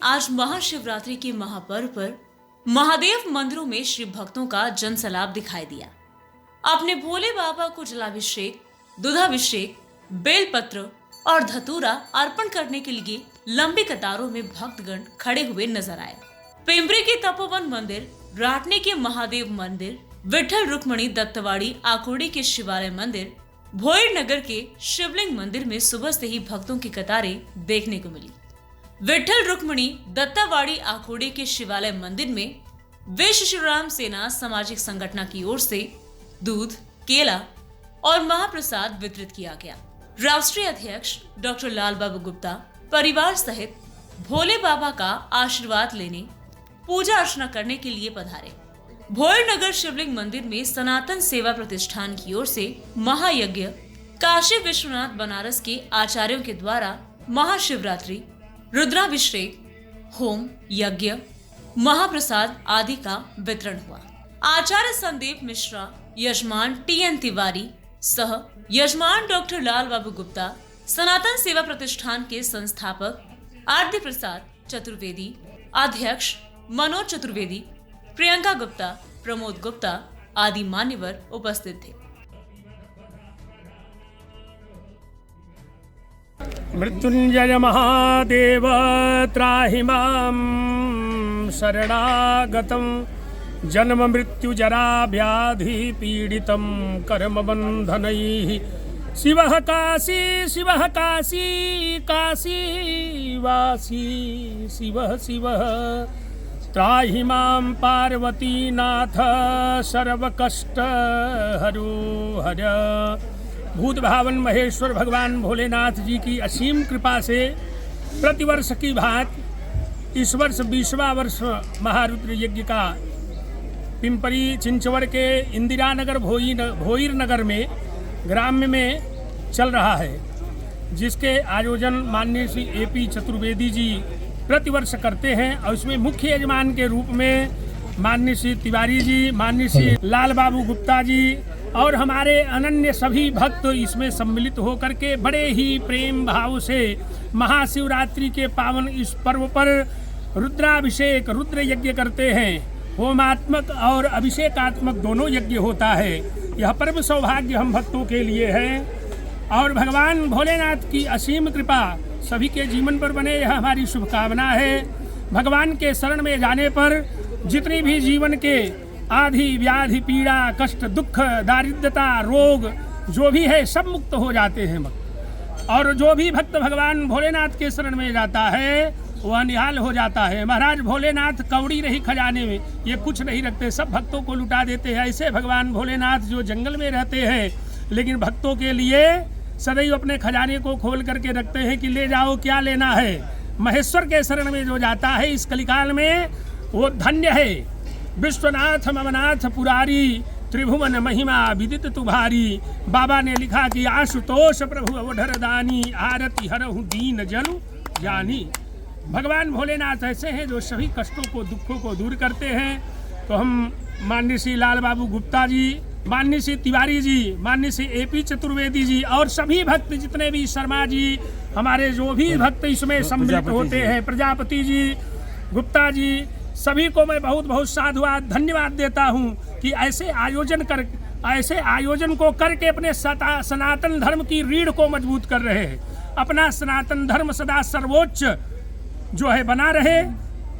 आज महाशिवरात्रि के महापर्व पर महादेव मंदिरों में शिव भक्तों का जनसैलाब दिखाई दिया। अपने भोले बाबा को जलाभिषेक, दूधाभिषेक, बेलपत्र और धतूरा अर्पण करने के लिए लंबी कतारों में भक्तगण खड़े हुए नजर आए। पिंपरी के तपोवन मंदिर, राटने के महादेव मंदिर, विठल रुक्मणी दत्तवाड़ी आकोड़ी के शिवालय मंदिर, भोईर नगर के शिवलिंग मंदिर में सुबह से ही भक्तों की कतारें देखने को मिली। विठल रुक्मणी दत्तावाड़ी आकोड़ी के शिवालय मंदिर में विश्व श्रीराम सेना सामाजिक संगठन की ओर से दूध, केला और महाप्रसाद वितरित किया गया। राष्ट्रीय अध्यक्ष डॉक्टर लाल बाबू गुप्ता परिवार सहित भोले बाबा का आशीर्वाद लेने, पूजा अर्चना करने के लिए पधारे। भोईर नगर शिवलिंग मंदिर में सनातन सेवा प्रतिष्ठान की ओर से महायज्ञ, काशी विश्वनाथ बनारस के आचार्यों के द्वारा महाशिवरात्रि, रुद्राभिषेक, होम, यज्ञ, महाप्रसाद आदि का वितरण हुआ। आचार्य संदीप मिश्रा, यजमान TN तिवारी सह यजमान डॉक्टर लाल बाबू गुप्ता, सनातन सेवा प्रतिष्ठान के संस्थापक आद्य प्रसाद चतुर्वेदी, अध्यक्ष मनोज चतुर्वेदी, प्रियंका गुप्ता, प्रमोद गुप्ता आदि मान्यवर उपस्थित थे। मृत्युंजय महादेव त्राहि मां शरणागतं, जन्म मृत्यु जरा व्याधि पीडितं कर्म बंधनैः। शिवः काशी काशी वासी शिवः शिवः, त्राहि मां पार्वतीनाथ सर्वकष्ट हरो हर। भूत भावन महेश्वर भगवान भोलेनाथ जी की असीम कृपा से प्रतिवर्ष की भांति इस वर्ष 20वां वर्ष महारुद्र यज्ञ का पिंपरी चिंचवड़ के इंदिरा नगर भोईर नगर में ग्राम्य में चल रहा है, जिसके आयोजन माननीय श्री AP चतुर्वेदी जी प्रतिवर्ष करते हैं। और उसमें मुख्य यजमान के रूप में माननीय श्री तिवारी जी, माननीय श्री लाल बाबू गुप्ता जी और हमारे अनन्य सभी भक्त इसमें सम्मिलित होकर के बड़े ही प्रेम भाव से महाशिवरात्रि के पावन इस पर्व पर रुद्राभिषेक, रुद्र यज्ञ करते हैं। होमात्मक और अभिषेकात्मक दोनों यज्ञ होता है। यह पर्व सौभाग्य हम भक्तों के लिए है और भगवान भोलेनाथ की असीम कृपा सभी के जीवन पर बने, यह हमारी शुभकामना है। भगवान के शरण में जाने पर जितनी भी जीवन के आधि व्याधि, पीड़ा, कष्ट, दुख, दारिद्रता, रोग जो भी है सब मुक्त हो जाते हैं। और जो भी भक्त भगवान भोलेनाथ के शरण में जाता है वह निहाल हो जाता है। महाराज भोलेनाथ कौड़ी नहीं खजाने में, ये कुछ नहीं रखते, सब भक्तों को लुटा देते हैं। ऐसे भगवान भोलेनाथ जो जंगल में रहते हैं लेकिन भक्तों के लिए सदैव अपने खजाने को खोल करके रखते हैं कि ले जाओ, क्या लेना है। महेश्वर के शरण में जो जाता है इस कलिकाल में वो धन्य है। विश्वनाथ ममनाथ पुरारी, त्रिभुवन महिमा विदित तुम्हारी। बाबा ने लिखा कि आशुतोष प्रभु अवधर दानी, आरती हरहु दीन जनु जानी। भगवान भोलेनाथ ऐसे हैं जो सभी कष्टों को, दुखों को दूर करते हैं। तो हम माननीय श्री लाल बाबू गुप्ता जी, माननीय श्री तिवारी जी, माननीय श्री AP चतुर्वेदी जी और सभी भक्त जितने भी शर्मा जी, हमारे जो भी भक्त इसमें सम्मिलित होते हैं, प्रजापति जी, गुप्ता जी, सभी को मैं बहुत बहुत साधुवाद धन्यवाद देता हूं कि ऐसे आयोजन को करके अपने सनातन धर्म की रीढ़ को मजबूत कर रहे हैं। अपना सनातन धर्म सदा सर्वोच्च जो है बना रहे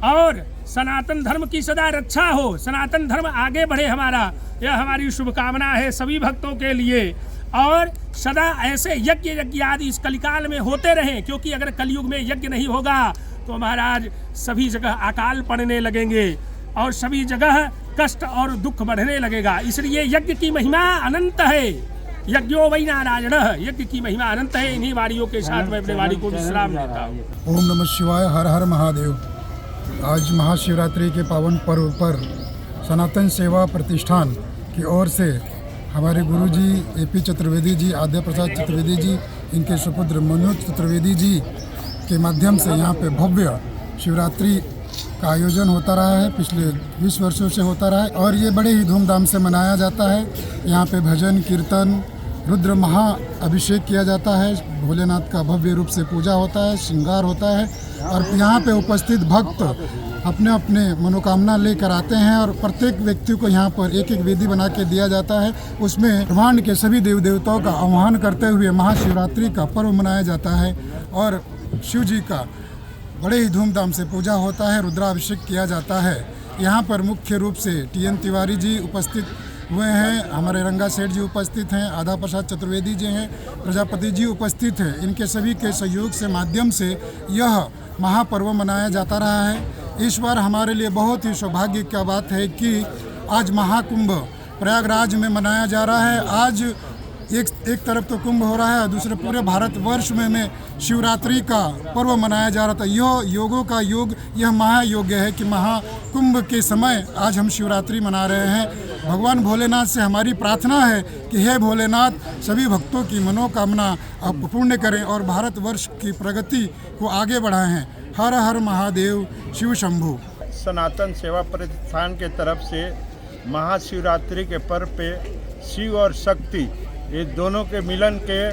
और सनातन धर्म की सदा रक्षा हो, सनातन धर्म आगे बढ़े हमारा, यह हमारी शुभकामना है सभी भक्तों के लिए। और सदा ऐसे यज्ञ आदि इस कलिकाल में होते रहें, क्योंकि अगर कलयुग में यज्ञ नहीं होगा तो महाराज सभी जगह अकाल पड़ने लगेंगे और सभी जगह कष्ट और दुख बढ़ने लगेगा। इसलिए यज्ञ की महिमा अनंत है। यज्ञो वै नारायण, यज्ञ की महिमा अनंत है। इन्हीं वाणियों के साथ मैं अपने वाणी को विश्राम देता हूँ। ओम नमः शिवाय, हर हर महादेव। आज महाशिवरात्रि के पावन पर्व पर सनातन सेवा प्रतिष्ठान की ओर से हमारे गुरुजी AP चतुर्वेदी जी, आद्य प्रसाद चतुर्वेदी जी, इनके सुपुत्र मनोज चतुर्वेदी जी के माध्यम से यहाँ पे भव्य शिवरात्रि का आयोजन होता रहा है। पिछले 20 वर्षों से होता रहा है और ये बड़े ही धूमधाम से मनाया जाता है। यहाँ पे भजन कीर्तन रुद्र महा अभिषेक किया जाता है, भोलेनाथ का भव्य रूप से पूजा होता है, श्रृंगार होता है और यहाँ पे उपस्थित भक्त अपने अपने मनोकामना लेकर आते हैं और प्रत्येक व्यक्ति को यहाँ पर एक एक वेदी बना के दिया जाता है। उसमें ब्रह्मांड के सभी देव देवताओं का आह्वान करते हुए महाशिवरात्रि का पर्व मनाया जाता है और शिव जी का बड़े ही धूमधाम से पूजा होता है, रुद्राभिषेक किया जाता है। यहाँ पर मुख्य रूप से TN तिवारी जी उपस्थित हुए हैं, हमारे रंगा सेठ जी उपस्थित हैं, आधा प्रसाद चतुर्वेदी जी हैं, प्रजापति जी उपस्थित हैं। इनके सभी के सहयोग से माध्यम से यह महापर्व मनाया जाता रहा है। इस बार हमारे लिए बहुत ही सौभाग्य की बात है कि आज महाकुंभ प्रयागराज में मनाया जा रहा है। आज एक तरफ तो कुंभ हो रहा है, दूसरे पूरे भारतवर्ष में शिवरात्रि का पर्व मनाया जा रहा था। यह योगों का योग, यह महायोग है कि महाकुंभ के समय आज हम शिवरात्रि मना रहे हैं। भगवान भोलेनाथ से हमारी प्रार्थना है कि हे भोलेनाथ सभी भक्तों की मनोकामना आप पूर्ण करें और भारतवर्ष की प्रगति को आगे बढ़ाएं। हर हर महादेव, शिव शंभु। सनातन सेवा प्रतिष्ठान के तरफ से महाशिवरात्रि के पर्व पे शिव और शक्ति ये दोनों के मिलन के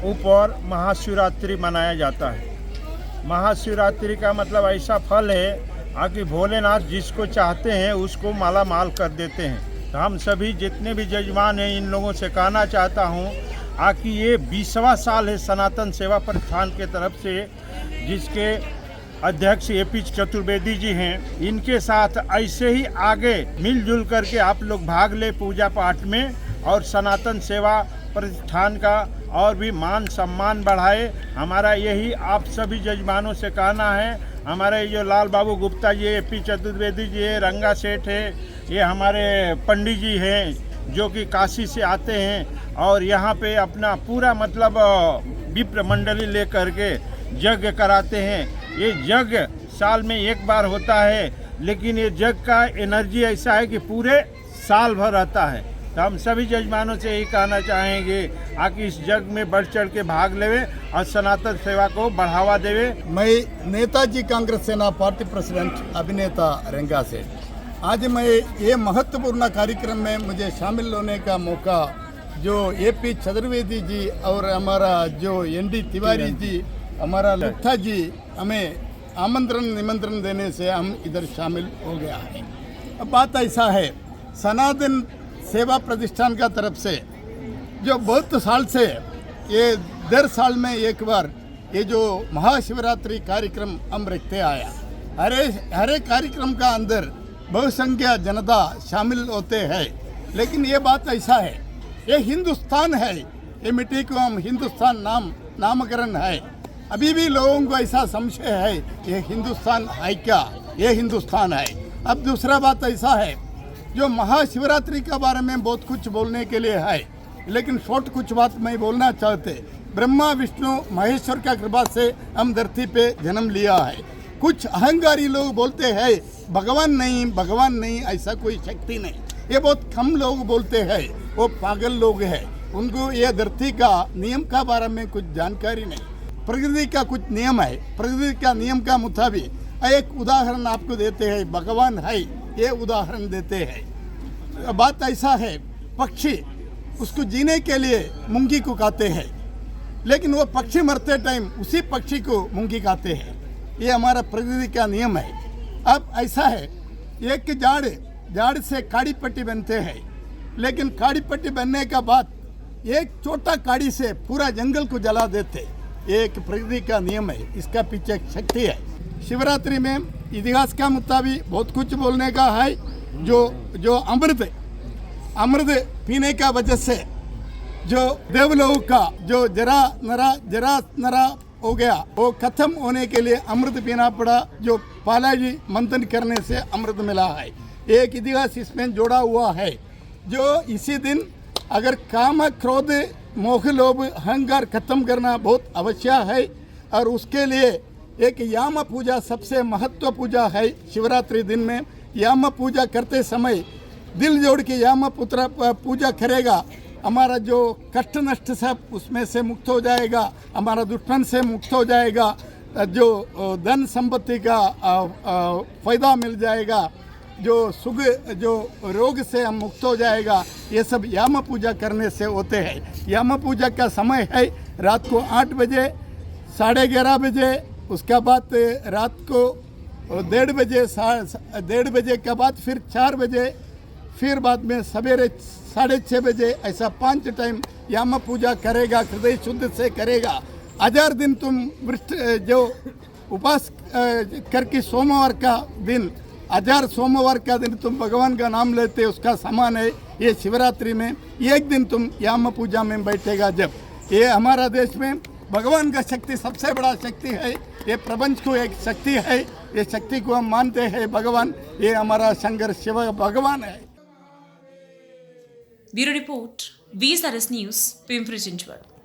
ऊपर महाशिवरात्रि मनाया जाता है। महाशिवरात्रि का मतलब ऐसा फल है कि भोलेनाथ जिसको चाहते हैं उसको माला माल कर देते हैं। तो हम सभी जितने भी जजमान हैं इन लोगों से कहना चाहता हूँ कि ये 20वां साल है सनातन सेवा प्रतिष्ठान के तरफ से, जिसके अध्यक्ष AP चतुर्वेदी जी हैं। इनके साथ ऐसे ही आगे मिलजुल करके आप लोग भाग ले पूजा पाठ में और सनातन सेवा प्रतिष्ठान का और भी मान सम्मान बढ़ाए। हमारा यही आप सभी जजमानों से कहना है। हमारे जो लाल बाबू गुप्ता जी, AP चतुर्वेदी जी है, रंगा सेठ है, ये हमारे पंडित जी हैं जो कि काशी से आते हैं और यहाँ पे अपना पूरा मतलब विप्र मंडली ले करके यज्ञ कराते हैं। ये यज्ञ साल में एक बार होता है, लेकिन ये यज्ञ का एनर्जी ऐसा है कि पूरे साल भर रहता है। तो हम सभी जजमानों से यही कहना चाहेंगे कि इस यज्ञ में बढ़ चढ़ के भाग लेवे और सनातन सेवा को बढ़ावा देवे। मैं नेताजी कांग्रेस सेना पार्टी प्रेसिडेंट अभिनेता रंगा से आज मैं ये महत्वपूर्ण कार्यक्रम में मुझे शामिल होने का मौका जो AP चतुर्वेदी जी और हमारा जो ND तिवारी जी, हमारा गुप्ता जी हमें आमंत्रण निमंत्रण देने से हम इधर शामिल हो गया है। अब बात ऐसा है, सनातन सेवा प्रतिष्ठान का तरफ से जो बहुत साल से ये 10 साल में एक बार ये जो महाशिवरात्रि कार्यक्रम हम रखते आया। हर एक कार्यक्रम का अंदर बहुसंख्या जनता शामिल होते हैं, लेकिन ये बात ऐसा है, ये हिंदुस्तान है, ये मिट्टी को हम हिंदुस्तान नामकरण है। अभी भी लोगों को ऐसा संशय है ये हिंदुस्तान है क्या, ये हिंदुस्तान है। अब दूसरा बात ऐसा है, जो महाशिवरात्रि के बारे में बहुत कुछ बोलने के लिए है, लेकिन शॉर्ट कुछ बात मैं बोलना चाहते। ब्रह्मा विष्णु महेश्वर का कृपा से हम धरती पे जन्म लिया है। कुछ अहंकारी लोग बोलते हैं भगवान नहीं, ऐसा कोई शक्ति नहीं। ये बहुत कम लोग बोलते हैं, वो पागल लोग हैं। उनको ये धरती का नियम का बारे में कुछ जानकारी नहीं। प्रकृति का कुछ नियम है, प्रकृति का नियम का मुताबिक एक उदाहरण आपको देते हैं, भगवान है ये उदाहरण देते हैं। बात ऐसा है, पक्षी उसको जीने के लिए मूंगी को खाते हैं, लेकिन वो पक्षी मरते टाइम उसी पक्षी को मूंगी खाते हैं। ये हमारा प्रकृति का नियम है। अब ऐसा है, एक झाड़ से काड़ी पट्टी बनते हैं, लेकिन काड़ी पट्टी बनने का बाद एक छोटा काड़ी से पूरा जंगल को जला देते। एक प्रकृति का नियम है, इसका पीछे एक शक्ति है। शिवरात्रि में इतिहास का मुताबिक बहुत कुछ बोलने का है। जो अमृत पीने का वजह से जो देवलोक का जो जरा नरा हो गया, वो खत्म होने के लिए अमृत पीना पड़ा। जो पालाजी मंथन करने से अमृत मिला है, एक इतिहास इसमें जोड़ा हुआ है। जो इसी दिन अगर काम क्रोध मोह लोभ अहंकार खत्म करना बहुत आवश्यक है, और उसके लिए एक याम पूजा सबसे महत्व पूजा है। शिवरात्रि दिन में याम पूजा करते समय दिल जोड़ के याम पुत्र पूजा करेगा, हमारा जो कष्ट नष्ट सब उसमें से मुक्त हो जाएगा, हमारा दुश्मन से मुक्त हो जाएगा, जो धन संपत्ति का फायदा मिल जाएगा। जो सुख जो रोग से हम मुक्त हो जाएगा, ये सब याम पूजा करने से होते हैं। याम पूजा का समय है रात को 8 बजे, 11:30 बजे, उसके बाद रात को 1:30 बजे, 1:30 बजे के बाद फिर 4 बजे, फिर बाद में सवेरे 6:30 बजे, ऐसा 5 टाइम याम पूजा करेगा, हृदय शुद्ध से करेगा। 1000 दिन तुम जो उपवास करके सोमवार का दिन, 1000 सोमवार का दिन तुम भगवान का नाम लेते, उसका समान है ये शिवरात्रि में। एक दिन तुम याम पूजा में बैठेगा जब। ये हमारा देश में भगवान का शक्ति सबसे बड़ा शक्ति है, ये प्रपंच को एक शक्ति है, ये शक्ति को हम मानते हैं भगवान, ये हमारा शंकर शिव भगवान है। Bureau report, VSRS news, Pimpri Chinchwad.